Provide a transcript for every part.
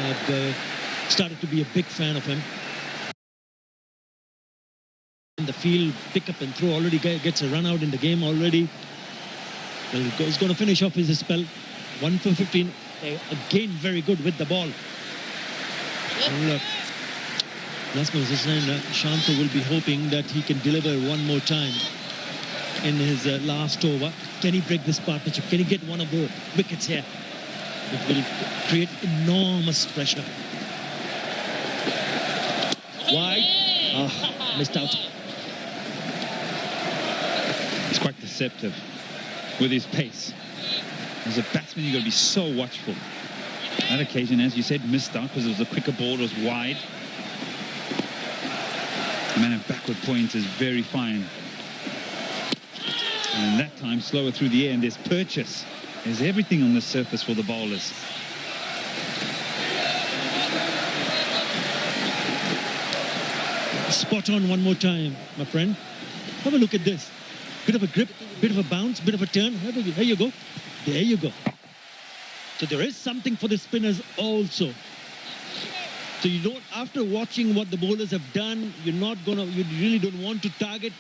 I've started to be a big fan of him. In the field, pick up and throw, already gets a run out in the game already. Well, he's going to finish off his spell. 1 for 15. Again, very good with the ball. Well, Shanto will be hoping that he can deliver one more time in his last over. Can he break this partnership? Can he get one of the wickets here? It will create enormous pressure. Wide. Oh, missed out. It's quite deceptive with his pace. As a batsman, you've got to be so watchful. That occasion, as you said, missed out because it was a quicker ball, it was wide. The man at backward point is very fine. And that time, slower through the air, and there's purchase. There's everything on the surface for the bowlers. Spot on one more time, my friend. Have a look at this. Bit of a grip, bit of a bounce, bit of a turn. Here you go. There you go. So there is something for the spinners also. So you don't, after watching what the bowlers have done, you really don't want to target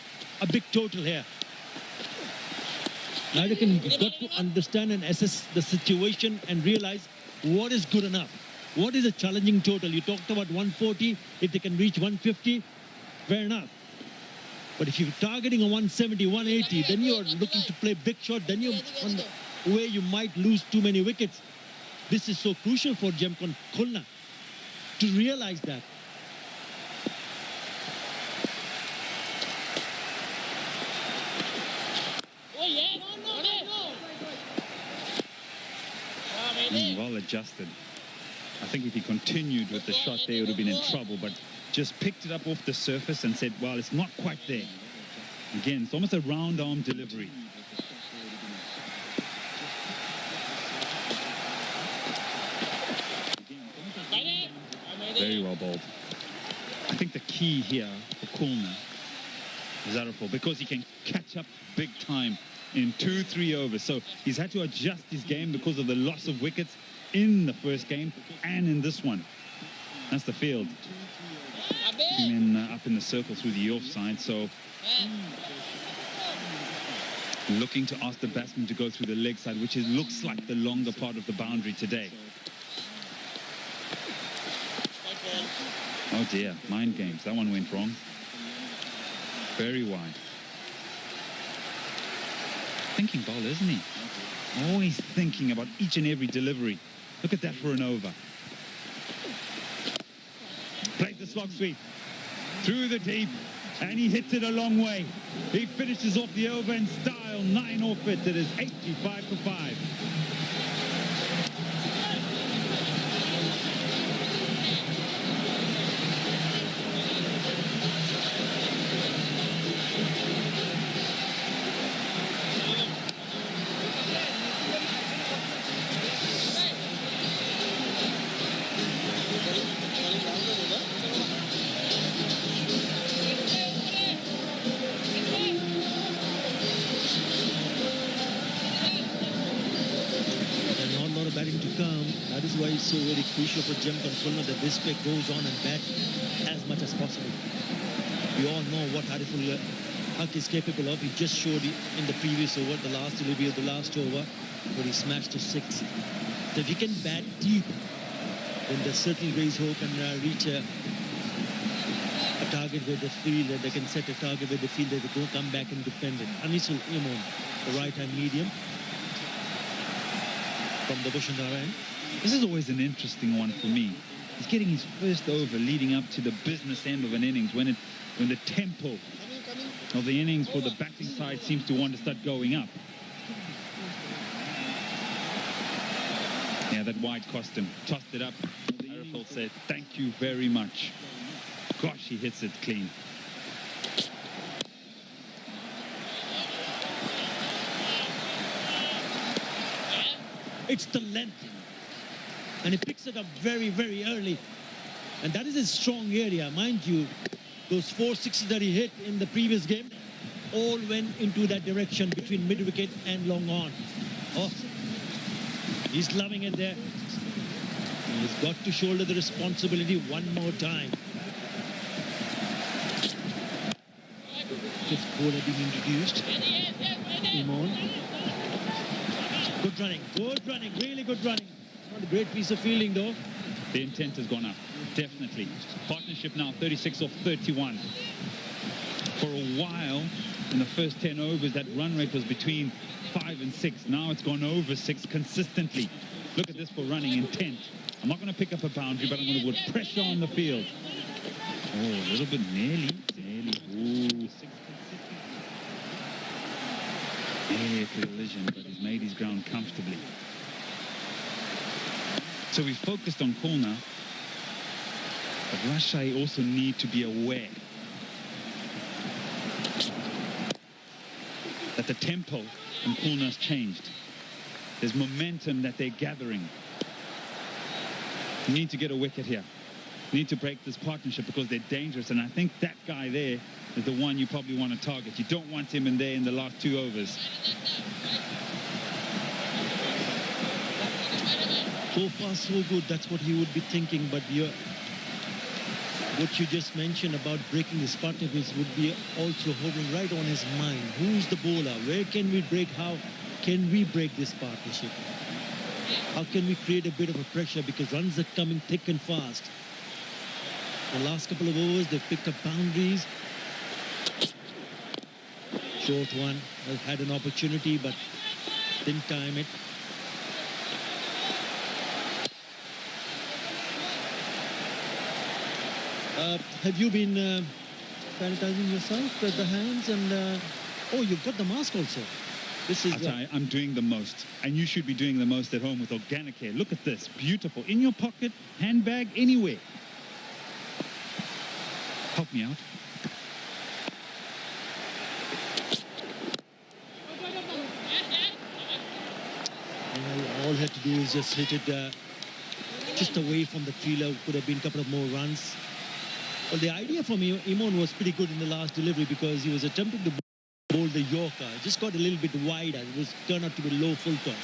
a big total here. Now you can got to understand and assess the situation and realize what is good enough. What is a challenging total? You talked about 140. If they can reach 150, fair enough. But if you're targeting a 170, 180, then you're looking to play big shot. Then you're on the way you might lose too many wickets. This is so crucial for Jamkon Khulna to realize that. Well adjusted. I think if he continued with the shot there, he would have been in trouble, but just picked it up off the surface and said, well, it's not quite there. Again, it's almost a round arm delivery. Very well bowled. I think the key here for Khulna is Zaraful, because he can catch up big time in 2-3 overs. So he's had to adjust his game because of the loss of wickets in the first game and in this one. That's the field. And then up in the circle through the offside. So looking to ask the batsman to go through the leg side, which looks like the longer part of the boundary today. Oh dear, mind games. That one went wrong. Very wide. Thinking bowler, isn't he? Always thinking about each and every delivery. Look at that for an over. Played the slog sweep through the deep, and he hits it a long way. He finishes off the over in style. 9 off it. It is 85 for 5. Why it's so very crucial for Jamkon Khulna that this pair goes on and bat as much as possible. We all know what Hariful Haq is capable of. He just showed it in the previous over, the last delivery of the last over, where he smashed to 6. So if he can bat deep, then there's certainly raise hope and reach a target where they feel that they can set a target where they feel that they can come back and defend it. Anisul Imon, the right-hand medium from the Bhushan. This is always an interesting one for me. He's getting his first over leading up to the business end of an innings when the tempo of the innings for the batting side seems to want to start going up. Yeah, that wide cost him. Tossed it up. Hariful said, thank you very much. Gosh, he hits it clean. It's the length. And he picks it up very, very early. And that is a strong area. Mind you, those 4 sixes that he hit in the previous game all went into that direction between mid-wicket and long on. Oh, he's loving it there. He's got to shoulder the responsibility one more time. Fifth bowler being introduced. Imon. Good running, really good running. Not a great piece of fielding though. The intent has gone up, definitely. Partnership now 36 off 31. For a while, in the first 10 overs, that run rate was between 5 and 6. Now it's gone over 6 consistently. Look at this for running intent. I'm not going to pick up a boundary, but I'm going to put pressure on the field. Oh, a little bit nearly. Ooh. Nearly a collision, but he's made his ground comfortably. So we focused on khulna, but Rajshahi also need to be aware that the tempo in khulna has changed. There's momentum that they're gathering. You need to get a wicket here. You need to break this partnership because they're dangerous, and I think that guy there is the one you probably want to target. You don't want him in there in the last 2 overs. So far, so good. That's what he would be thinking. But what you just mentioned about breaking this partnership would be also hovering right on his mind. Who's the bowler? Where can we break? How can we break this partnership? How can we create a bit of a pressure? Because runs are coming thick and fast. The last couple of overs, they've picked up boundaries. Short one. Has had an opportunity, but didn't time it. Have you been sanitizing yourself with the hands? And oh, you've got the mask also. This is. I'm doing the most, and you should be doing the most at home with organic hair. Look at this, beautiful. In your pocket, handbag, anywhere. Help me out. All he had to do is just hit it just away from the fielder. Could have been a couple of more runs. Well, the idea from Imon was pretty good in the last delivery because he was attempting to bowl the Yorker. It just got a little bit wider. It was turned out to be low full toss.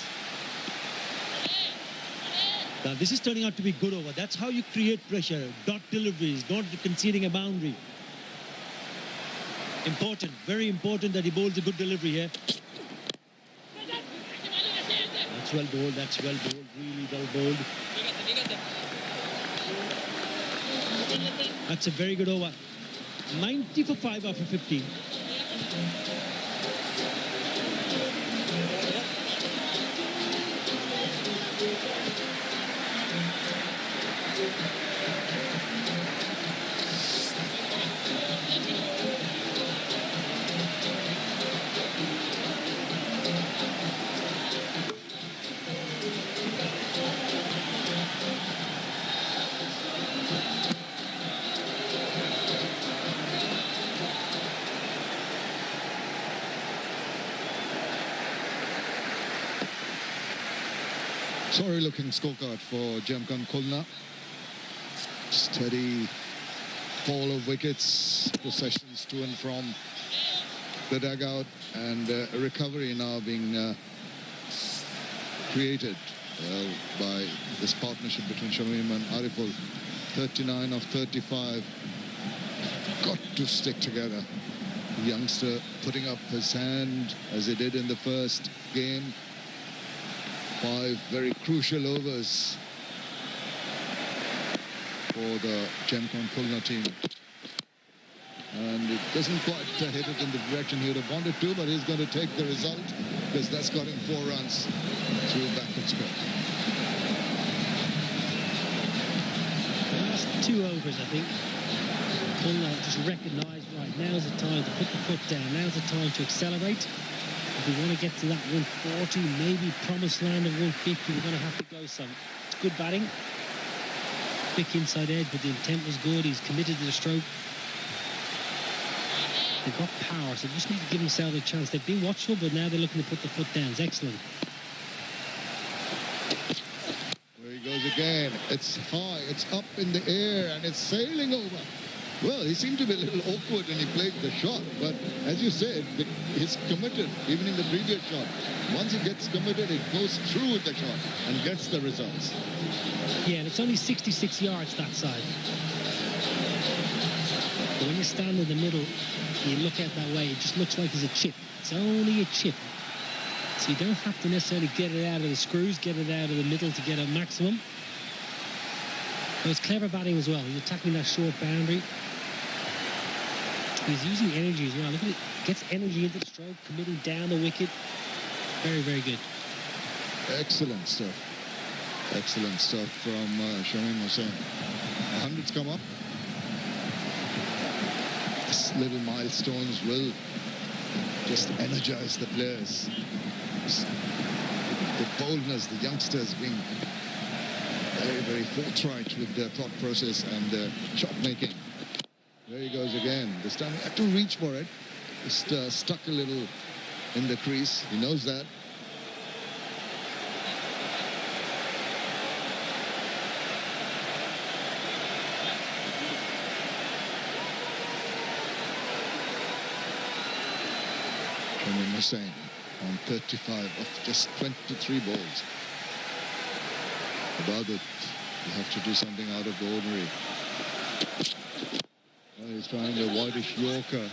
Now, this is turning out to be good over. That's how you create pressure. Dot deliveries, not conceding a boundary. Important, very important that he bowls a good delivery here. That's well bowled, really well bowled. That's a very good over. 90 for 5 after 15. Sorry looking scorecard for Jamkan Khulna. Steady fall of wickets, possessions to and from the dugout, and a recovery now being created by this partnership between Shamim and Ariful. 39 of 35. Got to stick together. The youngster putting up his hand as he did in the first game. 5 very crucial overs for the Jamkan Khulna team. And it doesn't quite hit it in the direction he would have wanted to, but he's going to take the result because that's got him 4 runs through backward spell. Last 2 overs, I think. Khulna just recognised, right, now's the time to put the foot down. Now's the time to accelerate. If we want to get to that 140, maybe promised land of 150, we're going to have to go some. It's good batting. Quick inside edge, but the intent was good. He's committed to the stroke. They've got power, so they just need to give themselves a chance. They've been watchful, but now they're looking to put the foot down. It's excellent. There he goes again. It's high, it's up in the air, and it's sailing over. Well, he seemed to be a little awkward when he played the shot, but as you said, he's committed, even in the previous shot. Once he gets committed, it goes through with the shot and gets the results. Yeah, and it's only 66 yards that side. But when you stand in the middle, you look out that way, it just looks like there's a chip. It's only a chip. So you don't have to necessarily get it out of the screws, get it out of the middle to get a maximum. It was clever batting as well. He's attacking that short boundary. He's using energy as well. Look at it. Gets energy into the stroke, committing down the wicket. Very, very good. Excellent stuff. Excellent stuff from Shamim Hussain. The hundreds come up. These little milestones will just energize the players. The boldness, the youngsters being very, very forthright with their thought process and their shot making. There he goes again. This time he had to reach for it. Just stuck a little in the crease. He knows that. Shamim Hussain on 35 of just 23 balls. About it, you have to do something out of the ordinary. Well, he's trying a widish Yorker.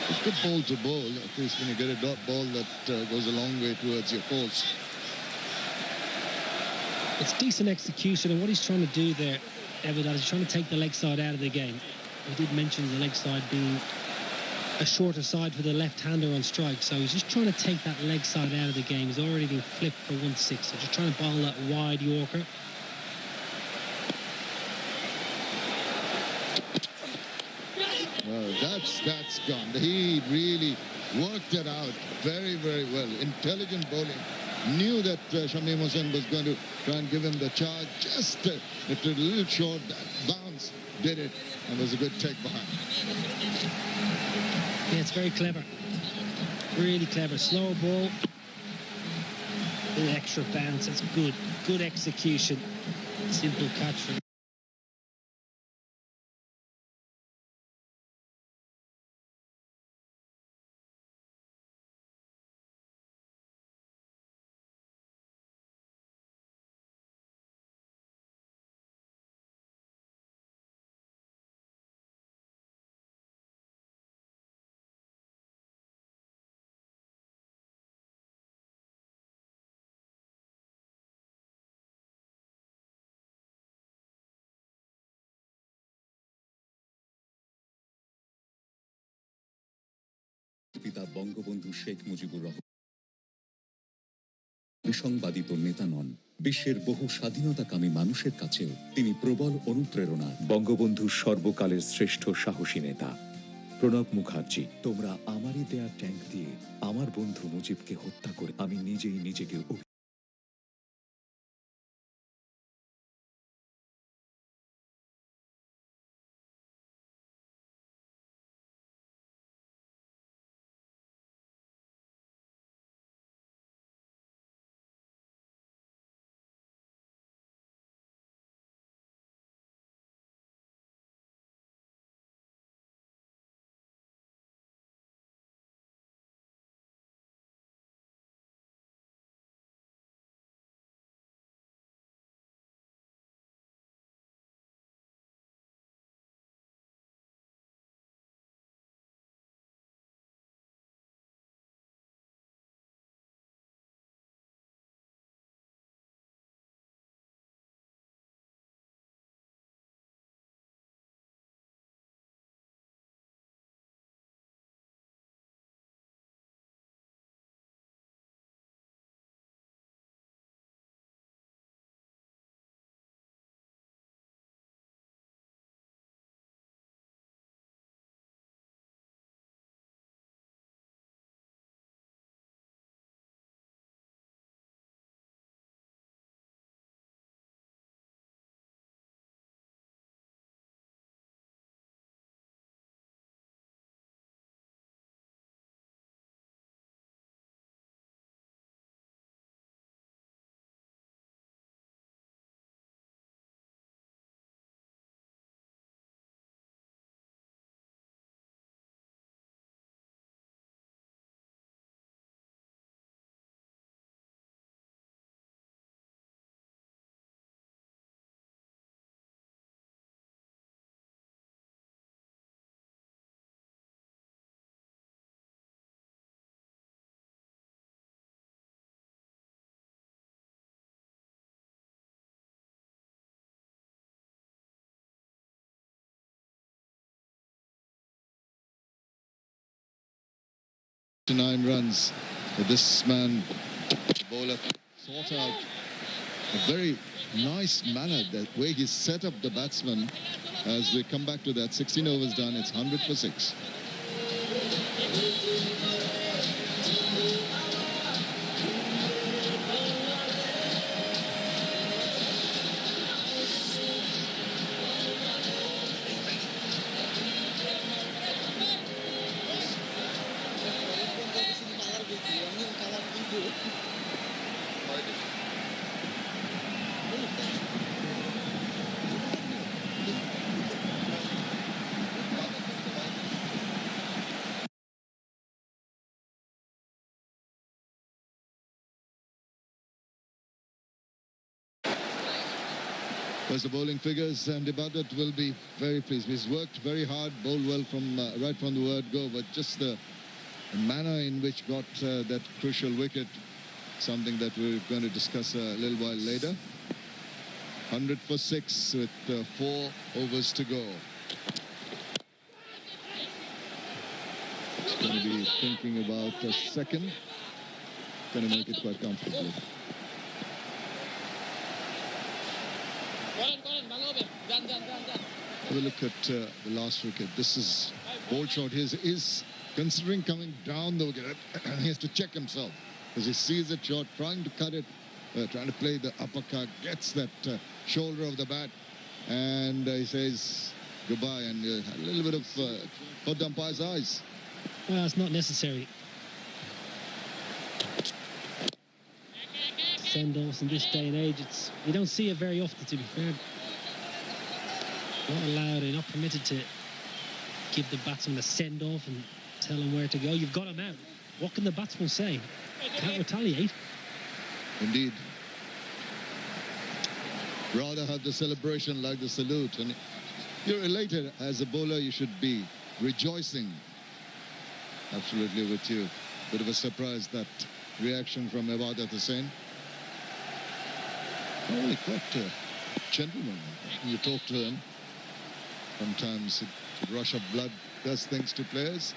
It's good ball to bowl. At least when you get a dot ball that goes a long way towards your course. It's decent execution, and what he's trying to do there, Everett, is trying to take the leg side out of the game. We did mention the leg side being a shorter side for the left-hander on strike, so he's just trying to take that leg side out of the game. He's already been flipped for 1-6, so just trying to bowl that wide Yorker. Well, that's gone. He really worked it out very, very well. Intelligent bowling. Knew that Shamim Hussain was going to try and give him the charge. Just a little short. That bounce did it, and was a good take behind. Yeah, it's very clever. Really clever. Slow ball. Little extra bounce. That's good. Good execution. Simple catch from পিতা বঙ্গবন্ধু শেখ মুজিবুর রহমান বিসংবাদিত নেতা নন, বিশ্বের বহু স্বাধীনতাকামী মানুষের কাছেও তিনি প্রবল অনুপ্রেরণা। বঙ্গবন্ধুর সর্বকালের শ্রেষ্ঠ সাহসী নেতা প্রণব মুখার্জি। তোমরা আমারই দেয়া ট্যাঙ্ক দিয়ে আমার বন্ধু মুজিবকে হত্যা করে আমি নিজেই নিজেকে 9 runs. This man, the bowler, thought out a very nice manner, the way he set up the batsman. As we come back to that, 16 overs done, it's 100 for 6. As the bowling figures, and Ibadat will be very pleased. He's worked very hard, bowled well from right from the word go, but just the manner in which got that crucial wicket, something that we're going to discuss a little while later. 100 for 6 with 4 overs to go. He's going to be thinking about a second. Going to make it quite comfortably. Have a look at the last wicket. This is bowled short. He is considering coming down the wicket. He has to check himself because he sees it short, trying to cut it, trying to play the uppercut, gets that shoulder of the bat, and he says goodbye, and a little bit of caught the umpire's eyes. Well, it's not necessary. Send-offs in this day and age, you don't see it very often, to be fair. Not allowed, you're not permitted to give the batsman a send-off and tell him where to go. You've got him out. What can the batsman say? Can't retaliate. Indeed. Rather have the celebration like the salute. And you're elated as a bowler, you should be rejoicing. Absolutely with you. Bit of a surprise, that reaction from Ibadat Hussain. Really quite a gentleman. You talk to him. Sometimes a rush of blood does things to players.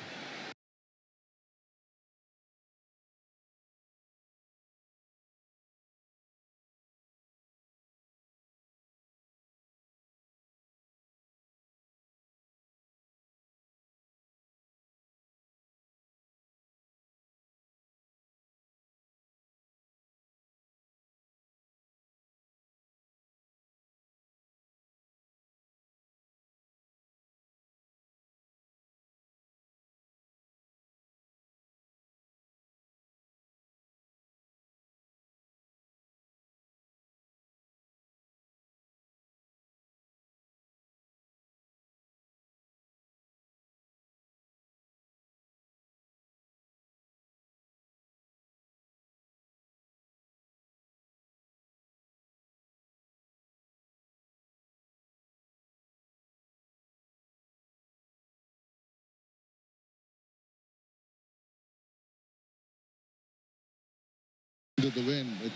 To the win with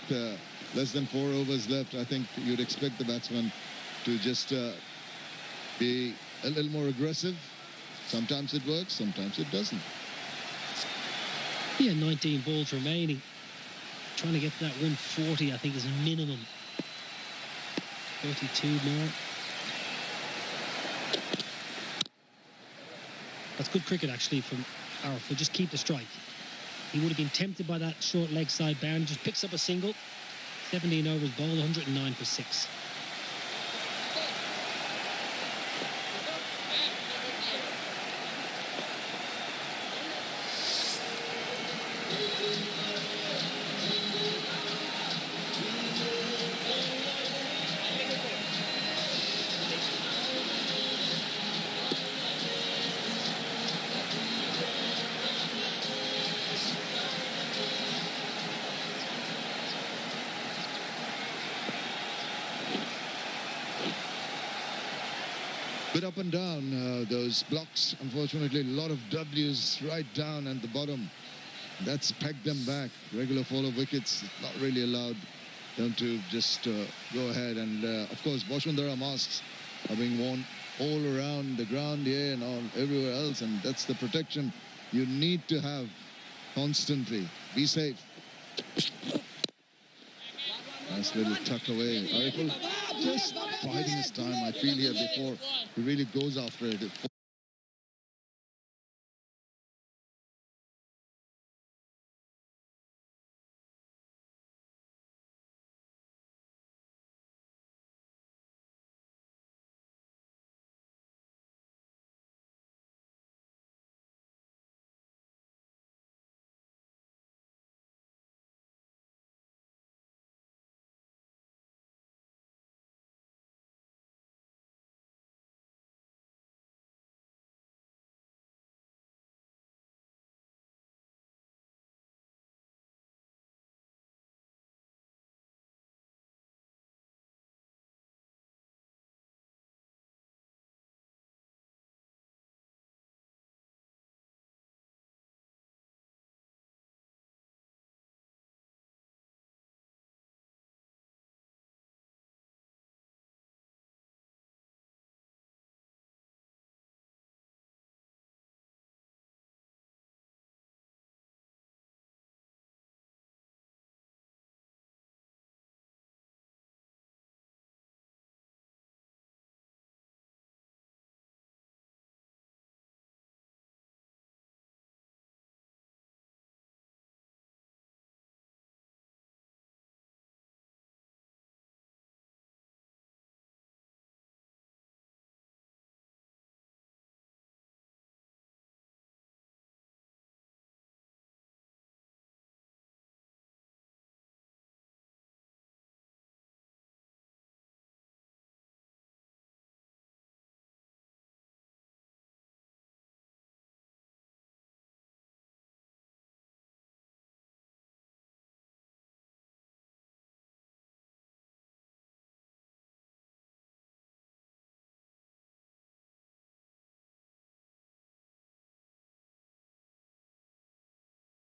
less than 4 overs left, I think you'd expect the batsman to just be a little more aggressive. Sometimes it works, sometimes it doesn't. Yeah, 19 balls remaining. Trying to get to that 140, I think, is a minimum. 32 more. That's good cricket, actually, from Arif. Just keep the strike. He would have been tempted by that short leg side bound. Just picks up a single. 17 overs bowled, 109 for 6. Bit up and down, those blocks. Unfortunately, a lot of W's right down at the bottom. That's pegged them back. Regular fall of wickets, not really allowed them to just go ahead. And of course, Bashundhara masks are being worn all around the ground here and all everywhere else. And that's the protection you need to have constantly. Be safe. Nice little tuck away. Ariful just biding his time, I feel, here before he really goes after it.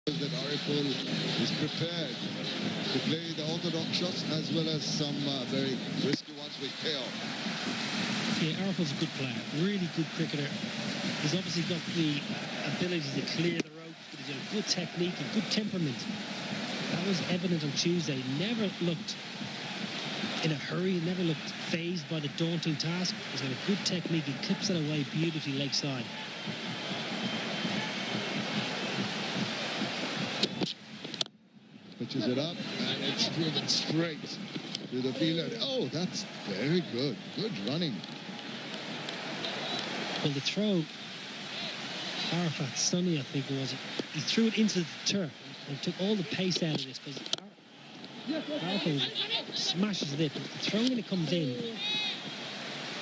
That Ariful is prepared to play the orthodox shots as well as some very risky ones which pay off. Yeah, Ariful's a good player, really good cricketer. He's obviously got the ability to clear the ropes, but he's got a good technique and good temperament. That was evident on Tuesday. He never looked in a hurry, he never looked phased by the daunting task. He's got a good technique, he clips it away beautifully leg side. Pitches it up and it's driven straight to the fielder. Oh, that's very good. Good running. Well, the throw, Arafat Sunny, I think it was, he threw it into the turf and took all the pace out of this because Arafat smashes it in. But the throw when it comes in,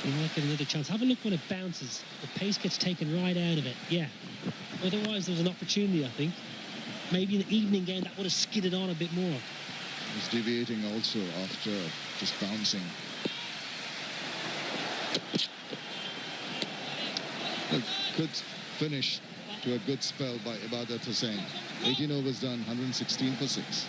he might get another chance. Have a look when it bounces. The pace gets taken right out of it. Yeah. Otherwise, there was an opportunity, I think. Maybe in the evening game, that would have skidded on a bit more. He's deviating also after just bouncing. A good finish to a good spell by Ibadat Hussain. 18 overs done, 116 for 6.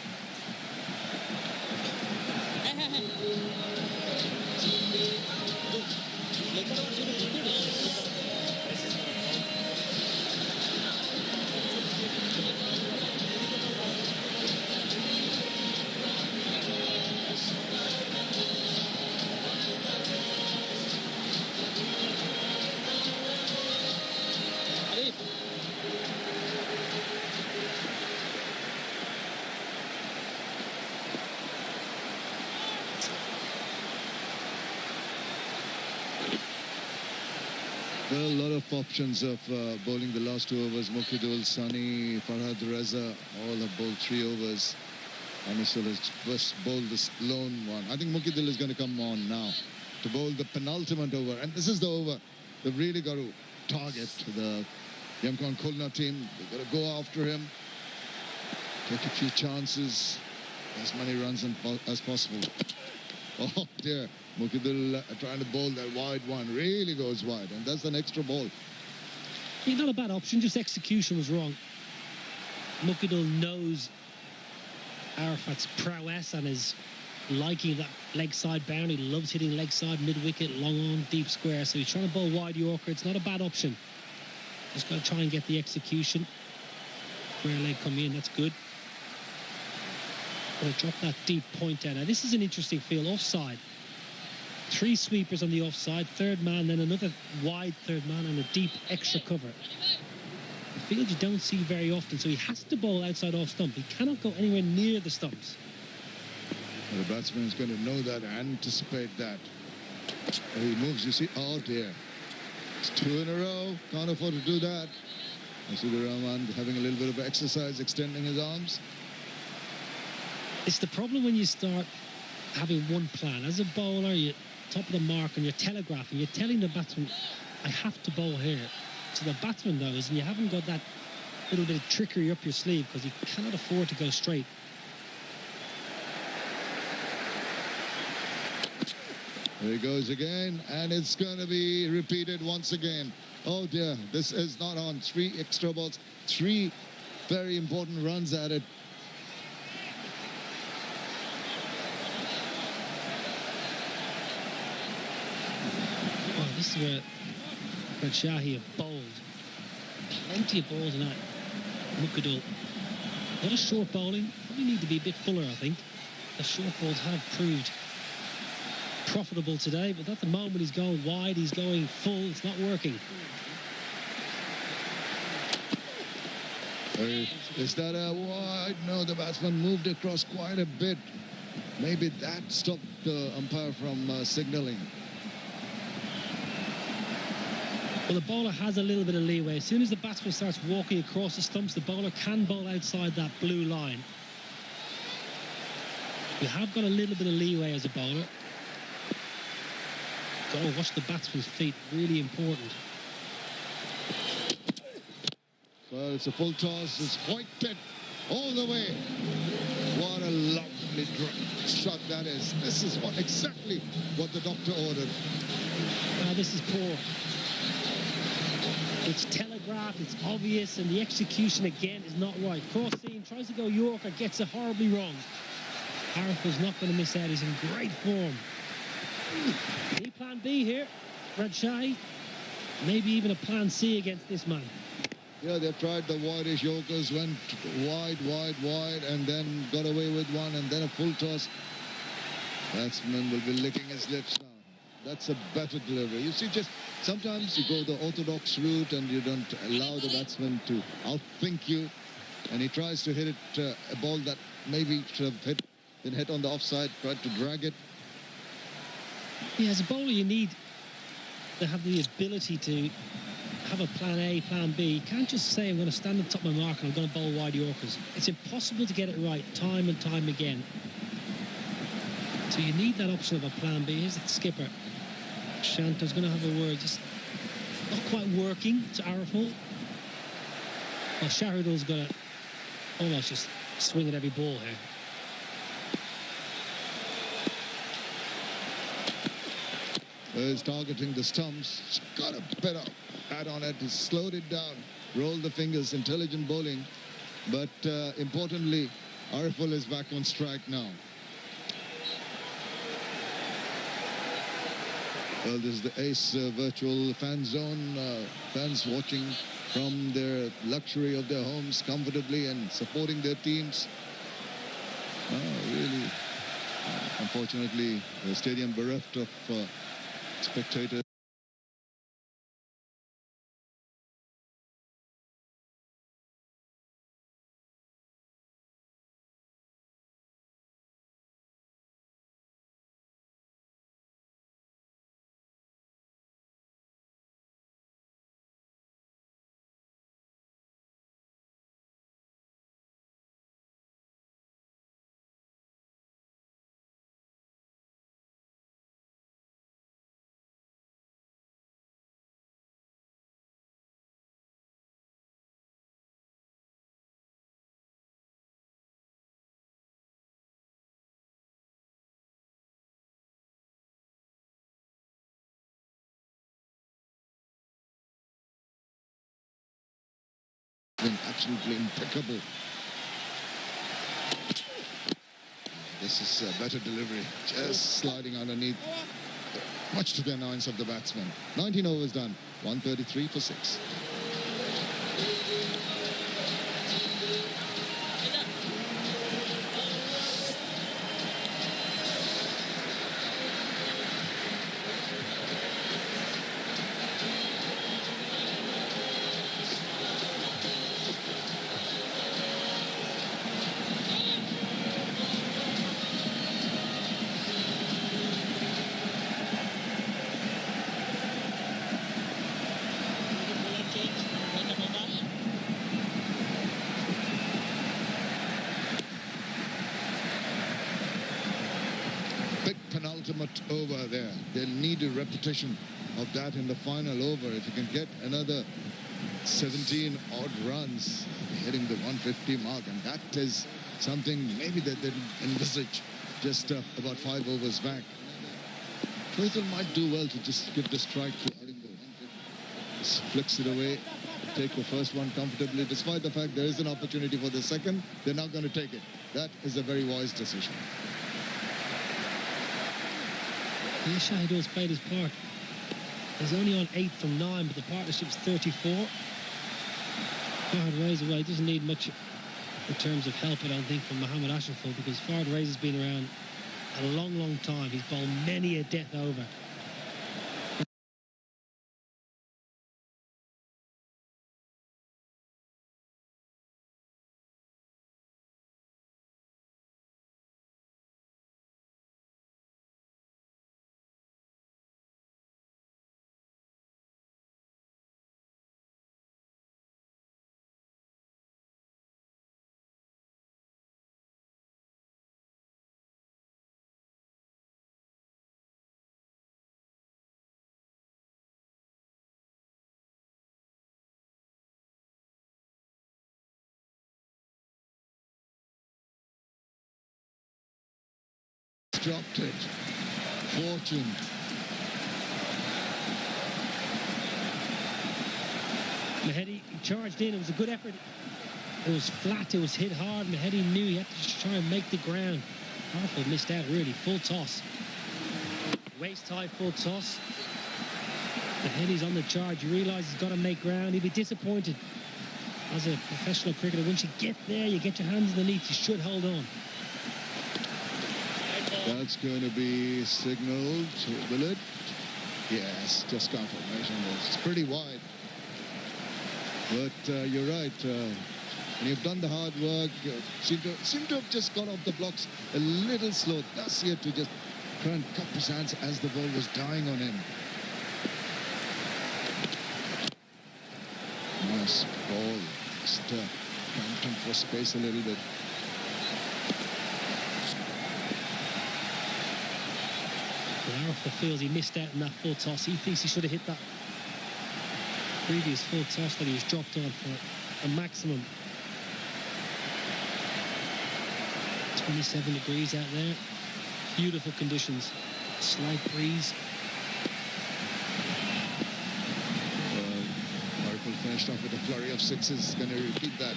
Well, a lot of options of bowling the last 2 overs. Mukidul, Sani, Farhad Reza all have bowled 3 overs. Anisul has just bowled this lone one. I think Mukidul is going to come on now to bowl the penultimate over. And this is the over. They've really got to target the Yamkon Khulna team. They've got to go after him. Take a few chances. As many runs as possible. Oh dear. Mukidul trying to bowl that wide one. Really goes wide. And that's an extra ball. Yeah, not a bad option. Just execution was wrong. Mukidul knows Arafat's prowess and his liking that leg side boundary. Loves hitting leg side, mid-wicket, long on, deep square. So he's trying to bowl wide Yorker. It's not a bad option. Just got to try and get the execution. square leg come in, that's good. Going to drop that deep point down. Now, this is an interesting field, offside. 3 sweepers on the offside, third man, then another wide third man and a deep extra cover. A field you don't see very often, so he has to bowl outside off stump. He cannot go anywhere near the stumps. The batsman is going to know that, anticipate that. He moves, you see, oh dear. It's 2 in a row, can't afford to do that. Masud Rahman having a little bit of exercise, extending his arms. It's the problem when you start having one plan. As a bowler, you're top of the mark and you're telegraphing. You're telling the batsman, I have to bowl here. So the batsman knows, and you haven't got that little bit of trickery up your sleeve because you cannot afford to go straight. There he goes again, and it's going to be repeated once again. Oh dear, this is not on. 3 extra balls, 3 very important runs at it. Well, this is where Rajshahi have bowled. Plenty of balls tonight. Mukadul. A lot of short bowling. Probably need to be a bit fuller, I think. The short balls have proved profitable today, but at the moment he's going wide, he's going full, it's not working. Is that a wide? No, the batsman moved across quite a bit. Maybe that stopped the umpire from signalling. Well, the bowler has a little bit of leeway. As soon as the batsman starts walking across the stumps, the bowler can bowl outside that blue line. You have got a little bit of leeway as a bowler. Got to watch the batsman's feet, really important. Well, it's a full toss, it's pointed all the way. What a lovely shot that is. This is exactly what the doctor ordered. This is poor. It's telegraphed, it's obvious, and the execution again is not right. Cross seam, tries to go Yorker, gets it horribly wrong. Hariful's not going to miss out, he's in great form. Any plan B here, Rajshahi? Maybe even a plan C against this man. Yeah, they've tried the wideish Yorkers, went wide, and then got away with one, and then a full toss. Batsman will be licking his lips now. That's a better delivery. You see, just sometimes you go the orthodox route and you don't allow the batsman to outthink you, and he tries to hit it, a ball that maybe should have been hit on the offside, tried to drag it. Yeah, as a bowler, you need to have the ability to have a plan A, plan B. You can't just say, I'm going to stand on top of my mark and I'm going to bowl wide Yorkers. It's impossible to get it right time and time again. So you need that option of a plan B. Here's the skipper. Shanta's going to have a word. Just not quite working to Ariful. Well, Shahidul's got to almost just swing at every ball here. He's targeting the stumps. He's got a bit of pad on it. He's slowed it down. Rolled the fingers. Intelligent bowling. But importantly, Ariful is back on strike now. Well, this is the Ace virtual fan zone. Fans watching from their luxury of their homes comfortably and supporting their teams. Really, unfortunately, the stadium bereft of spectators. Been absolutely impeccable. This is a better delivery, just sliding underneath, much to the annoyance of the batsman. 19 overs done, 133 for 6. ultimate over there. They'll need a repetition of that in the final over. If you can get another 17 odd runs hitting the 150 mark, and that is something maybe that they didn't envisage just about 5 overs back. Faisal might do well to just give the strike to Aringo. Just flicks it away, take the first one comfortably. Despite the fact there is an opportunity for the second, they're not going to take it. That is a very wise decision. Rajshahi has played his part. He's only on 8 from 9, but the partnership's 34. Fahad Reza, well, he doesn't need much in terms of help, I don't think, from Mohammad Ashraful, because Fahad Reza's been around a long, long time. He's bowled many a death over. Dropped it. Fortune. Mahedi charged in. It was a good effort. It was flat. It was hit hard. Mahedi knew he had to try and make the ground. Harford missed out, really. Full toss. Waist-high full toss. Mahedi's on the charge. You realise he's got to make ground. He'd be disappointed. As a professional cricketer, once you get there, you get your hands underneath, you should hold on. That's going to be signalled, will it? Yes, just confirmation. It's pretty wide. But you're right. When you've done the hard work, you seem to have just gone off the blocks a little slow. That's here to just try and cup his hands as the ball was dying on him. Nice ball. Just camped him for space a little bit. Arafat feels he missed out in that full toss. He thinks he should have hit that previous full toss that he was dropped on for a maximum. 27 degrees out there. Beautiful conditions. Slight breeze. Ariful finished off with a flurry of sixes. Going to repeat that.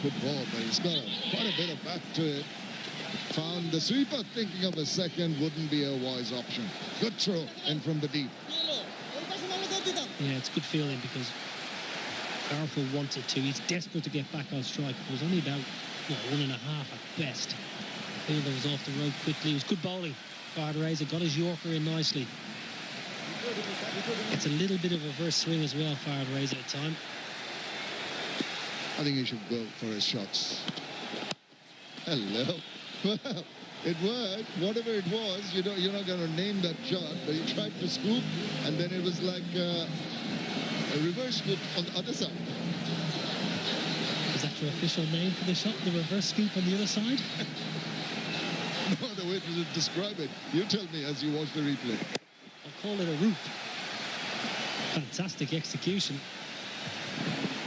Good ball, but he's got quite a bit of back to it. Found the sweeper, thinking of a second wouldn't be a wise option. Good throw in from the deep. Yeah, it's good feeling because Arafat wanted to. He's desperate to get back on strike. It was only about 1.5 at best. Fielder was off the road quickly. It was good bowling. Fahad Reza got his Yorker in nicely. It's a little bit of a reverse swing as well, Fahad Reza at time. I think he should go for his shots. Hello. Well, it worked. Whatever it was, you're not going to name that shot, but he tried to scoop, and then it was like a reverse scoop on the other side. Is that your official name for the shot, the reverse scoop on the other side? No other way to describe it. You tell me as you watch the replay. I'll call it a roop. Fantastic execution.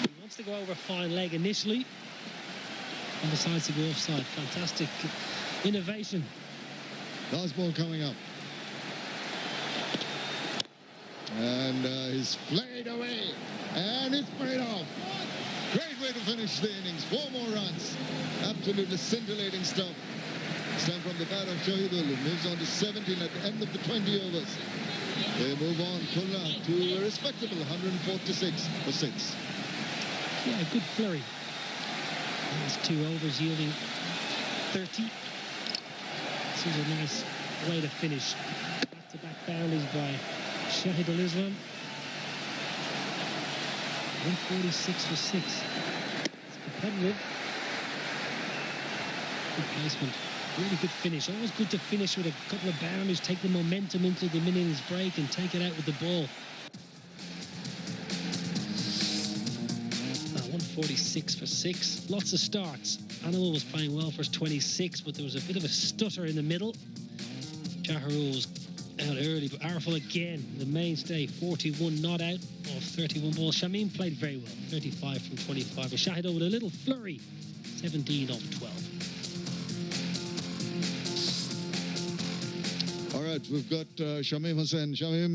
He wants to go over a fine leg initially, and decides to go offside. Fantastic innovation. Last ball coming up. And he's played away. And it's played off. Great way to finish the innings. 4 more runs. Absolutely scintillating stuff. This time from the bat of Shahidul, who moves on to 17 at the end of the 20 overs. They move on, khulna, to a respectable 146 for 6. Yeah, good flurry. Last 2 overs yielding 30. This is a nice way to finish. Back-to-back boundaries by Shahidul Islam. 146 for 6. It's competitive. Good placement. Really good finish. Always good to finish with a couple of boundaries, take the momentum into the mid-innings break and take it out with the ball. 146 for 6. Lots of starts. Animal was playing well for his 26, but there was a bit of a stutter in the middle. Jaharul's out early, but Arful again, the mainstay, 41 not out of 31 balls. Shamim played very well, 35 from 25. But Shahido with a little flurry, 17 off 12. All right, we've got Shamim Hossain. Shamim,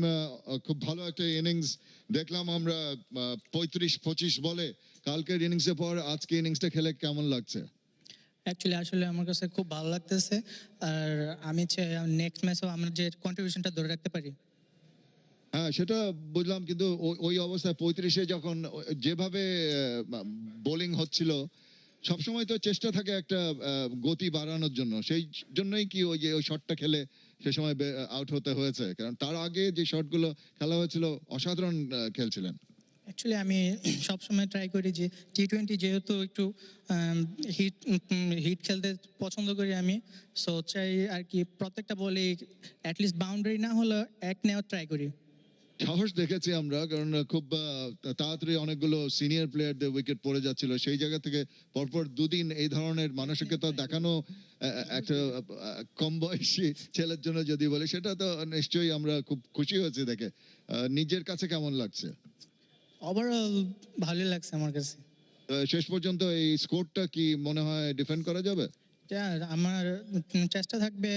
খুব ভালো একটা innings দেখলাম আমরা 35-25 বলে কালকের ইনিংসের পর আজকে ইনিংসটা খেলে কেমন লাগছে? অ্যাকচুয়ালি আসলে আমার কাছে খুব ভালো লাগতেছে, আর আমি চাই নেক্সট ম্যাচেও আমরা যে কন্ট্রিবিউশনটা ধরে রাখতে পারি। হ্যাঁ, সেটা বুঝলাম, কিন্তু ওই অবস্থায় 35-এ যখন যেভাবে বোলিং হচ্ছিল, সবসময় তো চেষ্টা থাকে একটা গতি বাড়ানোর জন্য, সেই জন্যই কি ওই যে ওই শটটা খেলে সে সময় আউট হতে হয়েছে? কারণ তার আগে যে শটগুলো খেলা হয়েছিল অসাধারণ খেলছিলেন। অ্যাকচুয়ালি আমি সবসময় ট্রাই করি যে টি20 যেহেতু একটু হিট হিট খেলতে পছন্দ করি আমি, সো চাই আর কি প্রত্যেকটা বলে অ্যাটলিস্ট বাউন্ডারি না হলেও এক নেওয়ার ট্রাই করি। সাহস দেখেছি আমরা, কারণ খুব তাড়াতাড়ি অনেকগুলো সিনিয়র প্লেয়ারদের উইকেট পড়ে যাচ্ছিল, সেই জায়গা থেকে পরপর দুদিন এই ধরনের মানসিকতা দেখানো একটা কম বয়সী ছেলের জন্য যদি বলি, সেটা তো নিশ্চয়ই আমরা খুব খুশি হয়েছি দেখে। নিজের কাছে কেমন লাগছে? ওভারঅল ভালোই লাগছে আমার কাছে। শেষ পর্যন্ত এই স্কোরটা কি মনে হয় ডিফেন্ড করা যাবে? আমার চেষ্টা থাকবে